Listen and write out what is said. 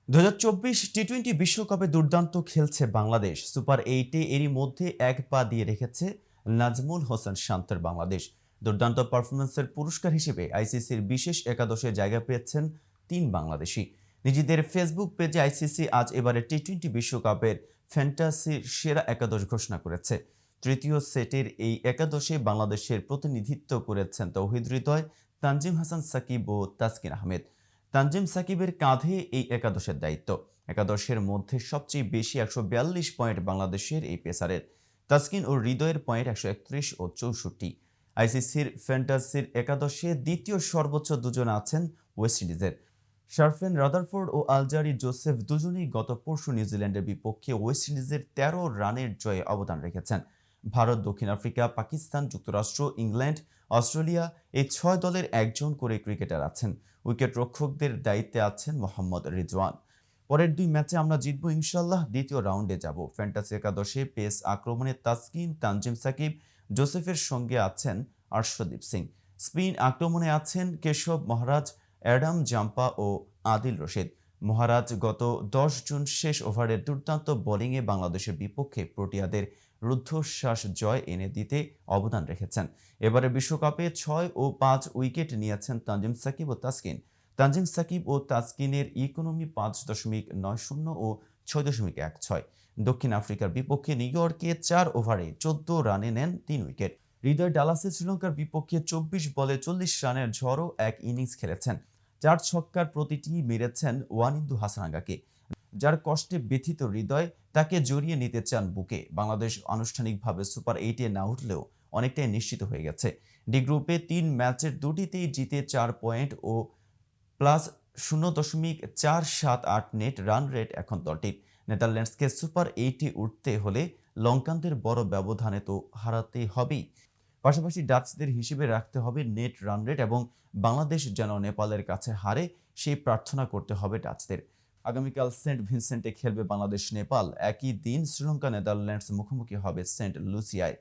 2024 টি-20 বিশ্বকাপে দুর্দান্ত খেলছে বাংলাদেশ। সুপার 8-এ এরই মধ্যে এক পা দিয়ে রেখেছে নাজমুল হোসেন শান্তের বাংলাদেশ। দুর্দান্ত পারফরম্যান্সের পুরস্কার হিসেবে আইসিসির বিশেষ একাদশে জায়গা পেয়েছেন 3 বাংলাদেশি। নিজেদের ফেসবুক পেজে আইসিসি আজ এবারে টি-20 বিশ্বকাপের ফ্যান্টাসির সেরা একাদশ ঘোষণা করেছে। তৃতীয় সেটের এই একাদশে বাংলাদেশের প্রতিনিধিত্ব করেছেন তৌহিদ হৃদয়, তানজিম হাসান সাকিব ও তাসকিন আহমেদ। তানজিম সাকিবের কাঁধে এই একাদশের দায়িত্ব। একাদশের মধ্যে সবচেয়ে বেশি 142 পয়েন্ট বাংলাদেশের এই পেসারের। তাসকিন ও হৃদয়ের পয়েন্ট 131 ও 64। আইসিসির ফ্যান্টাসির একাদশে দ্বিতীয় সর্বোচ্চ দুজন আছেন ওয়েস্ট ইন্ডিজের। শারফেন রাদারফোর্ড ও আলজারি জোসেফ দুজনেই গত পরশু নিউজিল্যান্ডের বিপক্ষে ওয়েস্ট ইন্ডিজের 13 রানের জয়ে অবদান রেখেছেন। ভারত, দক্ষিণ আফ্রিকা, পাকিস্তান, যুক্তরাষ্ট্র, ইংল্যান্ড, অস্ট্রেলিয়া এই 6 দলের একজন করে ক্রিকেটার আছেন। উইকেট রক্ষকদের দায়িত্বে আছেন মোহাম্মদ রিজওয়ান। পরের 2 ম্যাচে আমরা জিতবো ইনশাল্লাহ, দ্বিতীয় রাউন্ডে যাব। ফ্যান্টাসি একাদশে পেস আক্রমণে তাসকিন, তানজিম সাকিব, জোসেফের সঙ্গে আছেন আর্শদীপ সিং। স্পিন আক্রমণে আছেন কেশব মহারাজ, অ্যাডাম জাম্পা ও আদিল রশিদ। মহারাজ গত 10 জুন শেষ ওভারের দুর্দান্ত বোলিংয়ে বাংলাদেশের বিপক্ষে প্রোটিয়াদের রুদ্ধশ্বাস জয় এনে দিতে অবদান রেখেছেন। এবারে বিশ্বকাপে 6 ও 5 উইকেট নিয়েছেন তানজিম সাকিব ও তাসকিন। তানজিম সাকিব ও তাসকিনের ইকোনমি 5.90 ও 6.16। দক্ষিণ আফ্রিকার বিপক্ষে নিউ ইয়র্কে 4 ওভারে 14 রানে নেন 3 উইকেট। হৃদয় ডালাসে শ্রীলঙ্কার বিপক্ষে 24 বলে 40 রানের ঝড়ো এক ইনিংস খেলেছেন। 4 ছক্কার প্রতিটি মেরেছেন ওয়ানিন্দু হাসানাঙ্গাকে। যার কষ্টে ব্যথিত হৃদয় তাকে জড়িয়ে নিতে চান বুকে। বাংলাদেশ আনুষ্ঠানিকভাবে সুপার 8-এ না উঠলেও অনেকটাই নিশ্চিত হয়ে গেছে। ডি গ্রুপে 3 ম্যাচের দুটিতেই জিতে 4 পয়েন্ট ও প্লাস 0.478 নেট রান রেট এখন দলটির। নেদারল্যান্ডসকে সুপার 8-এ উঠতে হলে লঙ্কানদের বড় ব্যবধানে তো হারাতে হবেই। পাশাপাশি ডাচদের হিসেবে রাখতে হবে নেট রান রেট এবং বাংলাদেশ যেন নেপালের কাছে হারে সেই প্রার্থনা করতে হবে ডাচদের। আগামীকাল সেন্ট ভিনসেন্টে খেলবে বাংলাদেশ নেপাল। একই দিন শ্রীলঙ্কা নেদারল্যান্ডস মুখোমুখি হবে সেন্ট লুসিয়ায়।